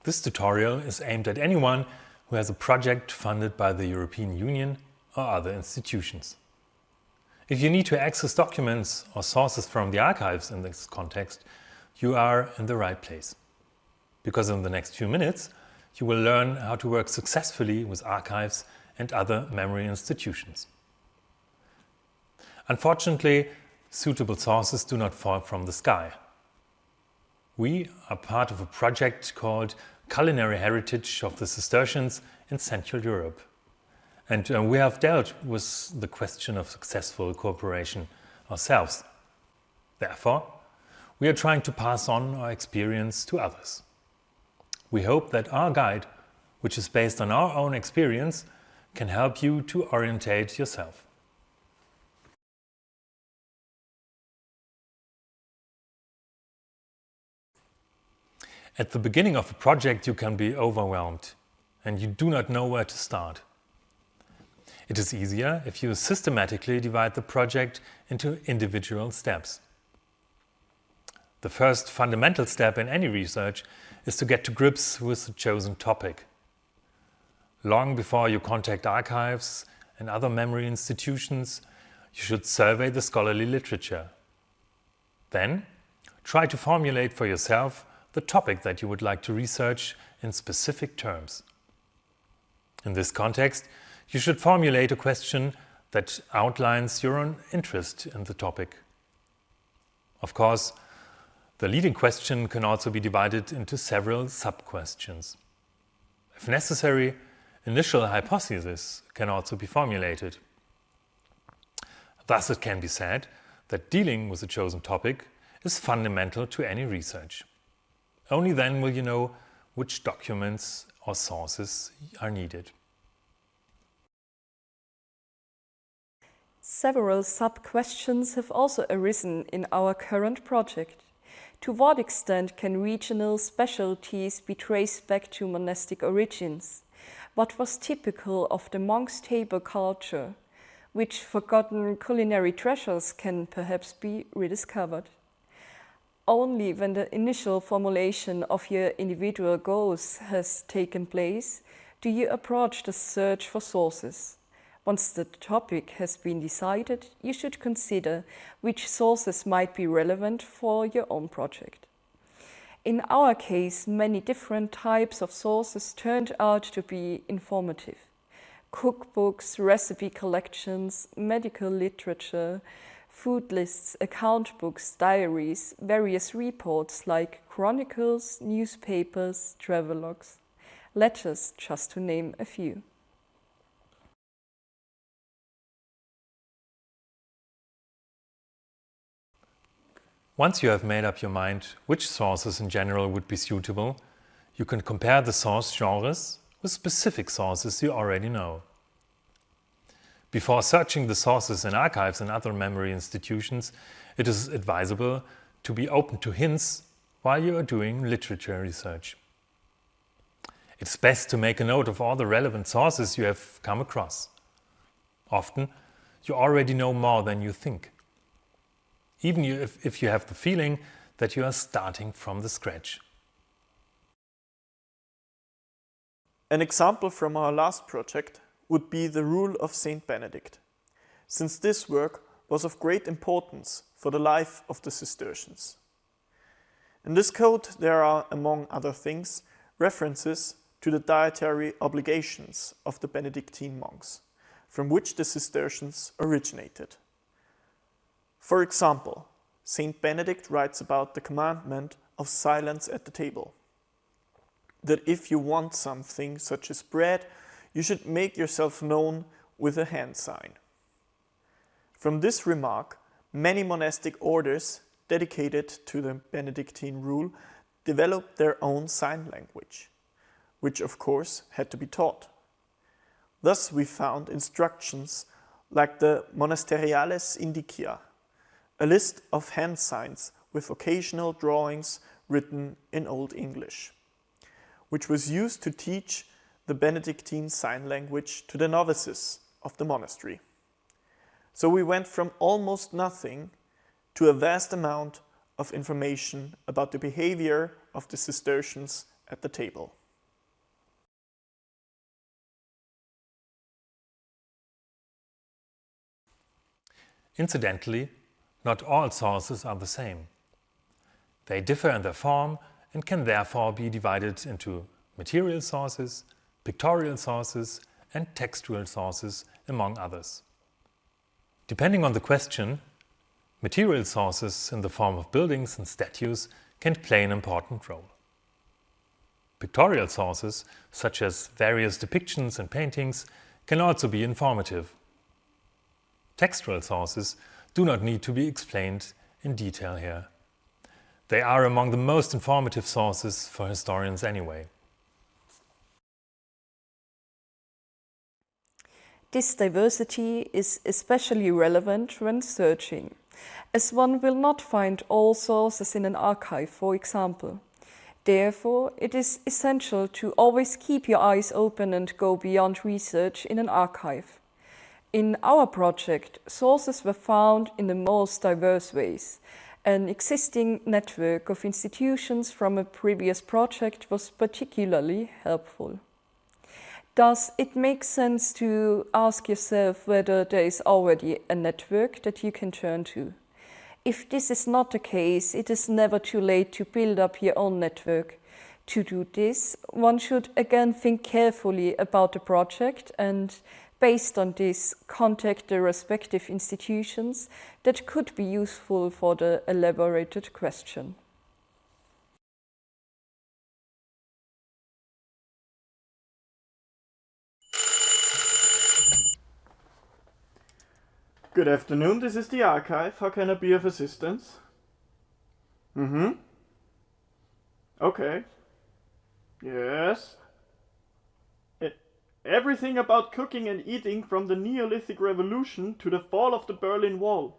This tutorial is aimed at anyone who has a project funded by the European Union or other institutions. If you need to access documents or sources from the archives in this context, you are in the right place. Because in the next few minutes, you will learn how to work successfully with archives and other memory institutions. Unfortunately, suitable sources do not fall from the sky. We are part of a project called Culinary Heritage of the Cistercians in Central Europe. And we have dealt with the question of successful cooperation ourselves. Therefore, we are trying to pass on our experience to others. We hope that our guide, which is based on our own experience, can help you to orientate yourself. At the beginning of a project, you can be overwhelmed and you do not know where to start. It is easier if you systematically divide the project into individual steps. The first fundamental step in any research is to get to grips with the chosen topic. Long before you contact archives and other memory institutions, you should survey the scholarly literature. Then, try to formulate for yourself the topic that you would like to research in specific terms. In this context, you should formulate a question that outlines your own interest in the topic. Of course, the leading question can also be divided into several sub-questions. If necessary, initial hypotheses can also be formulated. Thus, it can be said that dealing with a chosen topic is fundamental to any research. Only then will you know which documents or sources are needed. Several sub-questions have also arisen in our current project. To what extent can regional specialties be traced back to monastic origins? What was typical of the monks' table culture? Which forgotten culinary treasures can perhaps be rediscovered? Only when the initial formulation of your individual goals has taken place do you approach the search for sources. Once the topic has been decided, you should consider which sources might be relevant for your own project. In our case, many different types of sources turned out to be informative. Cookbooks, recipe collections, medical literature, food lists, account books, diaries, various reports like chronicles, newspapers, travelogues, letters, just to name a few. Once you have made up your mind which sources in general would be suitable, you can compare the source genres with specific sources you already know. Before searching the sources in archives and other memory institutions, it is advisable to be open to hints while you are doing literature research. It's best to make a note of all the relevant sources you have come across. Often, you already know more than you think, even if you have the feeling that you are starting from the scratch. An example from our last project would be the Rule of Saint Benedict, since this work was of great importance for the life of the Cistercians. In this code there are, among other things, references to the dietary obligations of the Benedictine monks, from which the Cistercians originated. For example, Saint Benedict writes about the commandment of silence at the table, that if you want something such as bread, you should make yourself known with a hand sign. From this remark, many monastic orders dedicated to the Benedictine rule developed their own sign language, which of course had to be taught. Thus we found instructions like the Monasteriales Indicia, a list of hand signs with occasional drawings written in Old English, which was used to teach the Benedictine sign language to the novices of the monastery. So we went from almost nothing to a vast amount of information about the behavior of the Cistercians at the table. Incidentally, not all sources are the same. They differ in their form and can therefore be divided into material sources, pictorial sources, and textual sources, among others. Depending on the question, material sources in the form of buildings and statues can play an important role. Pictorial sources, such as various depictions and paintings, can also be informative. Textual sources do not need to be explained in detail here. They are among the most informative sources for historians anyway. This diversity is especially relevant when searching, as one will not find all sources in an archive, for example. Therefore, it is essential to always keep your eyes open and go beyond research in an archive. In our project, sources were found in the most diverse ways. An existing network of institutions from a previous project was particularly helpful. Does it make sense to ask yourself whether there is already a network that you can turn to? If this is not the case, it is never too late to build up your own network. To do this, one should again think carefully about the project and, based on this, contact the respective institutions that could be useful for the elaborated question. Good afternoon, this is the archive. How can I be of assistance? Okay. Yes. Everything about cooking and eating from the Neolithic Revolution to the fall of the Berlin Wall.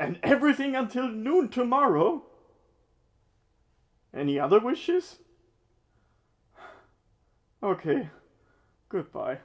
And everything until noon tomorrow? Any other wishes? Okay. Goodbye.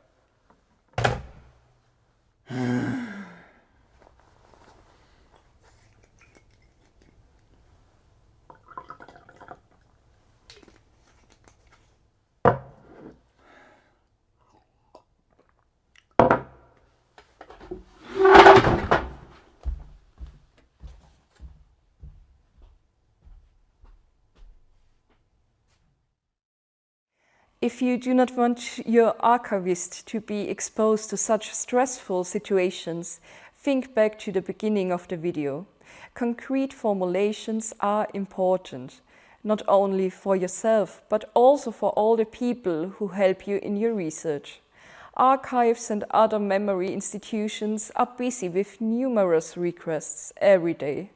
If you do not want your archivist to be exposed to such stressful situations, think back to the beginning of the video. Concrete formulations are important, not only for yourself, but also for all the people who help you in your research. Archives and other memory institutions are busy with numerous requests every day,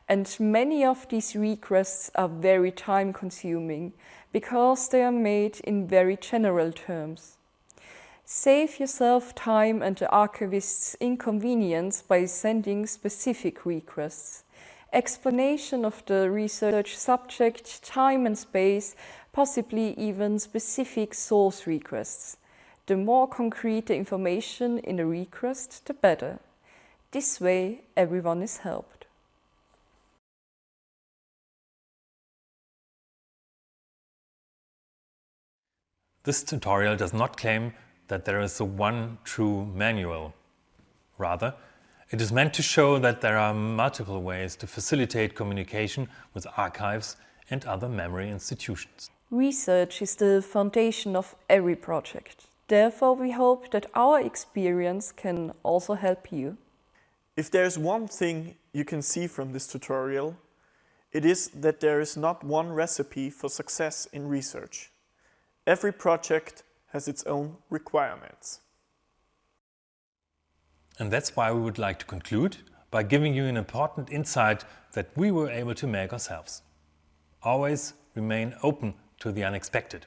and many of these requests are very time-consuming because they are made in very general terms. Save yourself time and the archivist's inconvenience by sending specific requests. Explanation of the research subject, time and space, possibly even specific source requests. The more concrete the information in the request, the better. This way, everyone is helped. This tutorial does not claim that there is a one true manual. Rather, it is meant to show that there are multiple ways to facilitate communication with archives and other memory institutions. Research is the foundation of every project. Therefore, we hope that our experience can also help you. If there's one thing you can see from this tutorial, it is that there is not one recipe for success in research. Every project has its own requirements. And that's why we would like to conclude by giving you an important insight that we were able to make ourselves. Always remain open to the unexpected.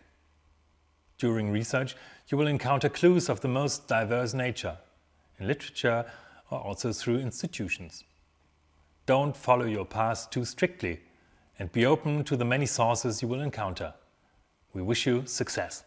During research, you will encounter clues of the most diverse nature, in literature or also through institutions. Don't follow your path too strictly and be open to the many sources you will encounter. We wish you success.